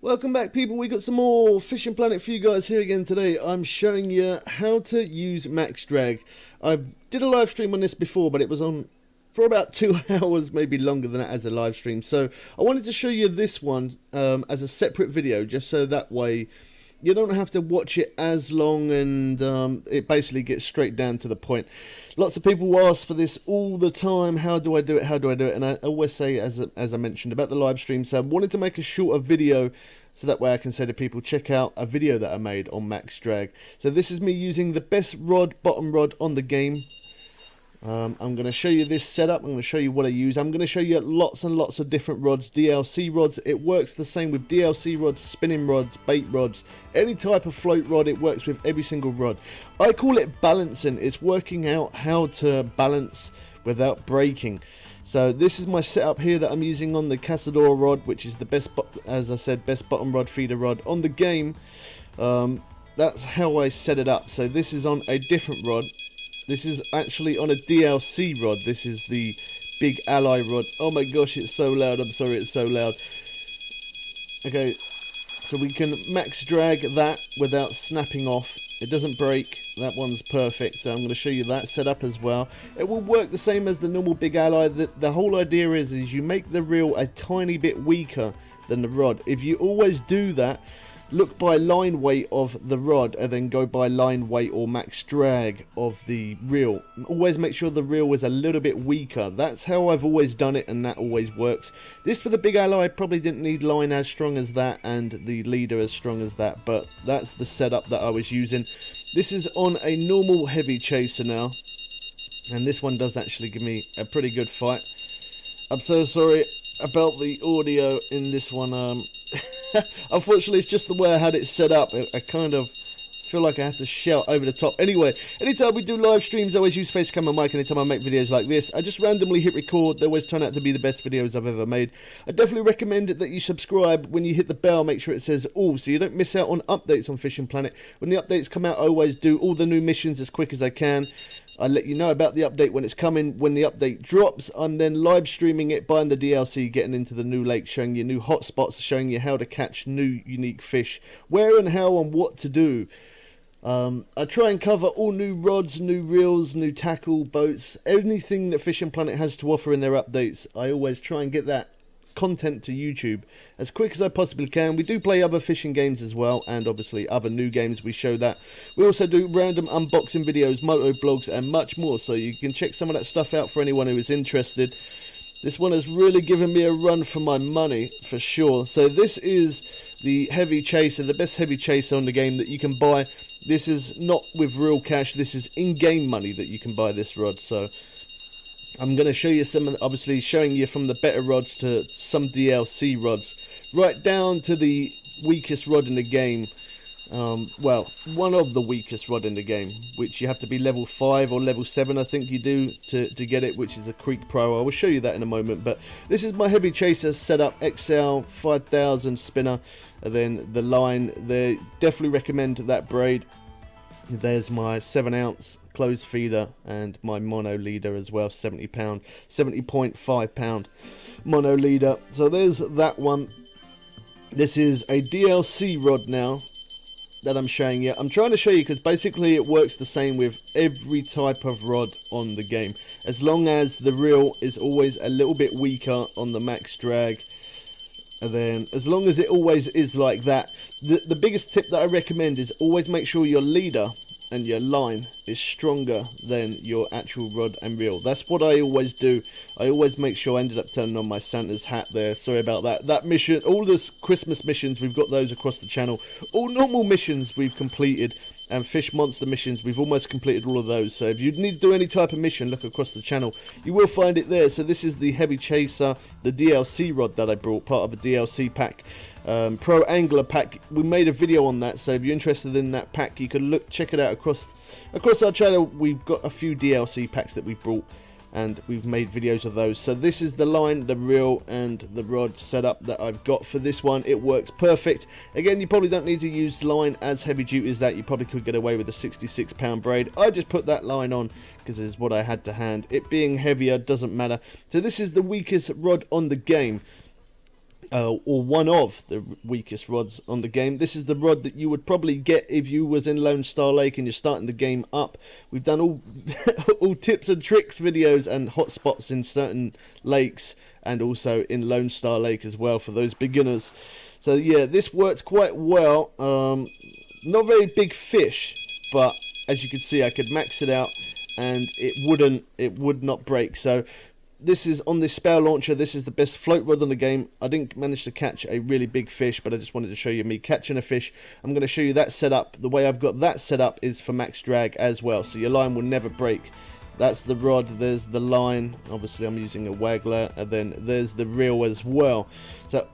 Welcome back, people. We got some more Fishing Planet for you guys here again today. I'm showing you how to use max drag. I did a live stream on this before, but it was on for about 2 hours, maybe longer than that as a live stream. So I wanted to show you this one as a separate video, just so that way you don't have to watch it as long, and it basically gets straight down to the point. Lots of people ask for this all the time. How do I do it? How do I do it? And I always say, as I mentioned about the live stream, so I wanted to make a shorter video so that way I can say to people, check out a video that I made on max drag. So this is me using the best rod, bottom rod on the game. I'm going to show you this setup. I'm going to show you what I use. I'm going to show you lots and lots of different rods, DLC rods. It works the same with DLC rods, spinning rods, bait rods, any type of float rod. It works with every single rod. I call it balancing. It's working out how to balance without breaking. So this is my setup here that I'm using on the Cazador rod, which is the best, as I said, best bottom rod, feeder rod on the game. That's how I set it up. So this is on a different rod. This is actually on a DLC rod. This is the big ally rod. Oh my gosh, it's so loud. I'm sorry, it's so loud. Okay, so we can max drag that without snapping off. It doesn't break. That one's perfect. So I'm going to show you that setup as well. It will work the same as the normal big ally. The whole idea is you make the reel a tiny bit weaker than the rod. If you always do that, look by line weight of the rod and then go by line weight or max drag of the reel. Always make sure the reel is a little bit weaker. That's how I've always done it, and that always works. This for the big ally, probably didn't need line as strong as that and the leader as strong as that, but that's the setup that I was using. This is on a normal heavy chaser now, and this one does actually give me a pretty good fight. I'm so sorry about the audio in this one. Unfortunately, it's just the way I had it set up. I kind of feel like I have to shout over the top. Anyway, anytime we do live streams, I always use Facecam and mic. Anytime I make videos like this, I just randomly hit record. They always turn out to be the best videos I've ever made. I definitely recommend that you subscribe. When you hit the bell, make sure it says all, so you don't miss out on updates on Fishing Planet. When the updates come out, I always do all the new missions as quick as I can. I let you know about the update when it's coming. When the update drops, I'm then live streaming it, buying the DLC, getting into the new lake, showing you new hotspots, showing you how to catch new unique fish, where and how and what to do. I try and cover all new rods, new reels, new tackle, boats, anything that Fishing Planet has to offer in their updates. I always try and get that content to YouTube as quick as I possibly can. We do play other fishing games as well, and obviously other new games. We show that. We also do random unboxing videos, moto blogs, and much more, so you can check some of that stuff out for anyone who is interested. This one has really given me a run for my money, for sure. So this is the heavy chaser, the best heavy chaser on the game that you can buy. This is not with real cash. This is in-game money that you can buy this rod. So I'm going to show you some, obviously showing you from the better rods to some DLC rods, right down to the weakest rod in the game. Well, one of the weakest rod in the game, which you have to be level 5 or level 7, I think you do, to get it, which is a Creek Pro. I will show you that in a moment, but this is my heavy chaser setup, XL 5000 spinner, and then the line there. Definitely recommend that braid. There's my 7-ounce closed feeder and my mono leader as well, 70-pound, 70.5 pound mono leader. So there's that one. This is a DLC rod now that I'm showing you. I'm trying to show you because basically it works the same with every type of rod on the game, as long as the reel is always a little bit weaker on the max drag, and then as long as it always is like that. The biggest tip that I recommend is always make sure your leader and your line is stronger than your actual rod and reel. That's what I always do. I always make sure. I ended up turning on my Santa's hat there, sorry about that. That mission, all this Christmas missions, we've got those across the channel. All normal missions we've completed, and fish monster missions, we've almost completed all of those. So if you need to do any type of mission, look across the channel, you will find it there. So this is the heavy chaser, the DLC rod that I brought, part of a DLC pack. Pro Angler pack. We made a video on that, so if you're interested in that pack, you can check it out across our channel. We've got a few DLC packs that we've brought, and we've made videos of those. So this is the line, the reel, and the rod setup that I've got for this one. It works perfect. Again, you probably don't need to use line as heavy duty as that. You probably could get away with a 66-pound braid. I just put that line on because it's what I had to hand. It being heavier doesn't matter. So this is the weakest rod on the game. or one of the weakest rods on the game. This is the rod that you would probably get if you was in Lone Star Lake and you're starting the game up. We've done all all tips and tricks videos and hotspots in certain lakes, and also in Lone Star Lake as well for those beginners. So yeah, this works quite well. Not very big fish, but as you can see, I could max it out and it would not break. So this is on this spout launcher. This is the best float rod on the game. I didn't manage to catch a really big fish, but I just wanted to show you me catching a fish. I'm going to show you that setup. The way I've got that set up is for max drag as well, so your line will never break. That's the rod, there's the line, obviously I'm using a waggler, and then there's the reel as well. So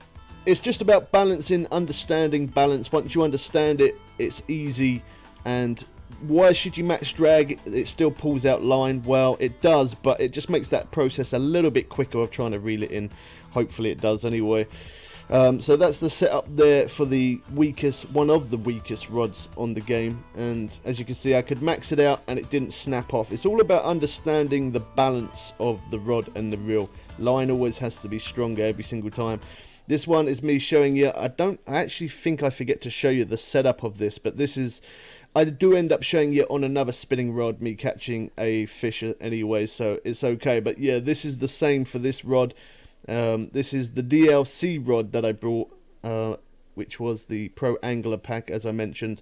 it's just about balancing, understanding balance. Once you understand it, it's easy. And why should you max drag? It still pulls out line. Well, it does, but it just makes that process a little bit quicker of trying to reel it in. Hopefully it does anyway. So that's the setup there for the weakest, one of the weakest rods on the game. And as you can see, I could max it out and it didn't snap off. It's all about understanding the balance of the rod and the reel. Line always has to be stronger every single time. This one is me showing you. I actually think I forget to show you the setup of this, but this is, I do end up showing you on another spinning rod me catching a fish anyway, so it's okay. But yeah, this is the same for this rod. This is the DLC rod that I brought, which was the Pro Angler pack, as I mentioned.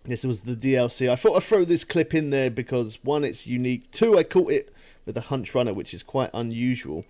This was the DLC. I thought I'd throw this clip in there because, one, it's unique. Two, I caught it with a hunch runner, which is quite unusual.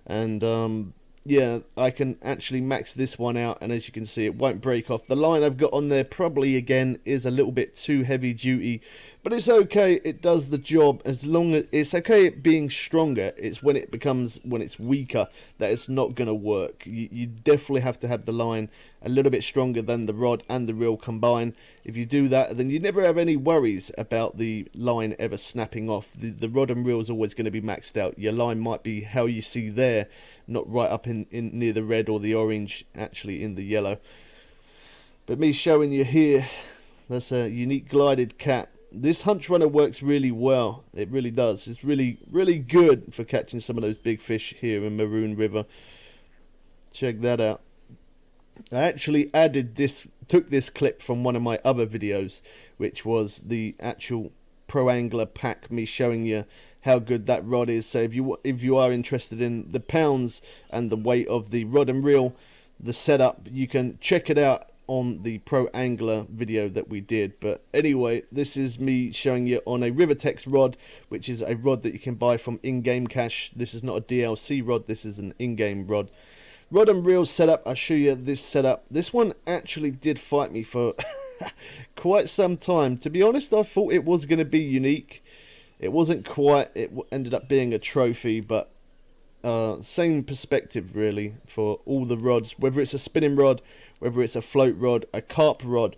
And yeah, I can actually max this one out, and as you can see, it won't break off. The line I've got on there probably again is a little bit too heavy duty, but it's okay. It does the job. As long as it's okay it being stronger, it's when it's weaker that it's not going to work. You definitely have to have the line a little bit stronger than the rod and the reel combined. If you do that, then you never have any worries about the line ever snapping off. The rod and reel is always going to be maxed out. Your line might be how you see there, not right up in near the red or the orange, actually in the yellow. But me showing you here, that's a unique glided cat. This hunch runner works really well. It really does. It's really good for catching some of those big fish here in Maroon River. Check that out. I actually took this clip from one of my other videos, which was the actual Pro Angler pack, me showing you how good that rod is. So if you are interested in the pounds and the weight of the rod and reel, the setup, you can check it out on the Pro Angler video that we did. But anyway, this is me showing you on a Rivertex rod, which is a rod that you can buy from in-game cache. This is not a DLC rod, this is an in-game rod. Rod and reel setup, I'll show you this setup. This one actually did fight me for quite some time. To be honest, I thought it was going to be unique. It wasn't quite. It ended up being a trophy, but same perspective really for all the rods. Whether it's a spinning rod, whether it's a float rod, a carp rod.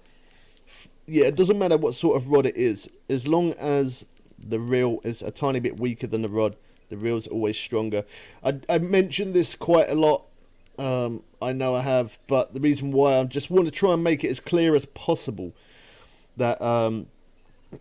Yeah, it doesn't matter what sort of rod it is. As long as the reel is a tiny bit weaker than the rod, the reel's always stronger. I mentioned this quite a lot. I know I have, but the reason why I just want to try and make it as clear as possible that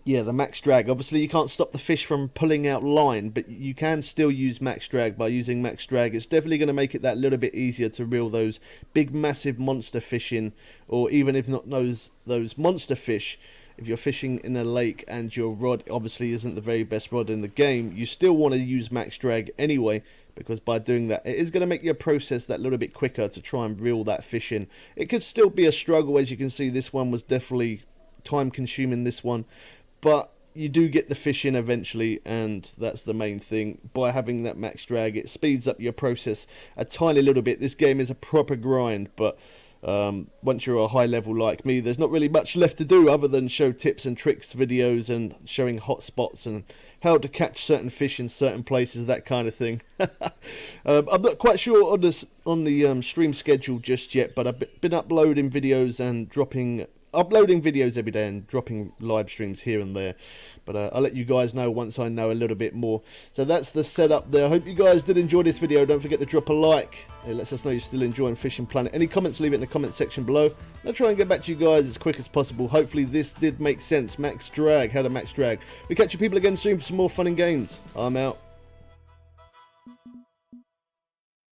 yeah, the max drag, obviously you can't stop the fish from pulling out line, but you can still use max drag. By using max drag, it's definitely going to make it that little bit easier to reel those big massive monster fish in, or even if not those monster fish, if you're fishing in a lake and your rod obviously isn't the very best rod in the game, you still want to use max drag anyway, because by doing that, it is going to make your process that little bit quicker to try and reel that fish in. It could still be a struggle. As you can see, this one was definitely time consuming, this one, but you do get the fish in eventually, and that's the main thing. By having that max drag, it speeds up your process a tiny little bit. This game is a proper grind, but once you're a high level like me, there's not really much left to do other than show tips and tricks videos and showing hot spots and how to catch certain fish in certain places, that kind of thing. I'm not quite sure on the stream schedule just yet, but I've been uploading videos and uploading videos every day and dropping live streams here and there. But I'll let you guys know once I know a little bit more. So that's the setup there. I hope you guys did enjoy this video. Don't forget to drop a like. It lets us know you're still enjoying Fishing Planet. Any comments, leave it in the comment section below. I'll try and get back to you guys as quick as possible. Hopefully this did make sense. Max drag, how to max drag. We catch you people again soon for some more fun and games. I'm out.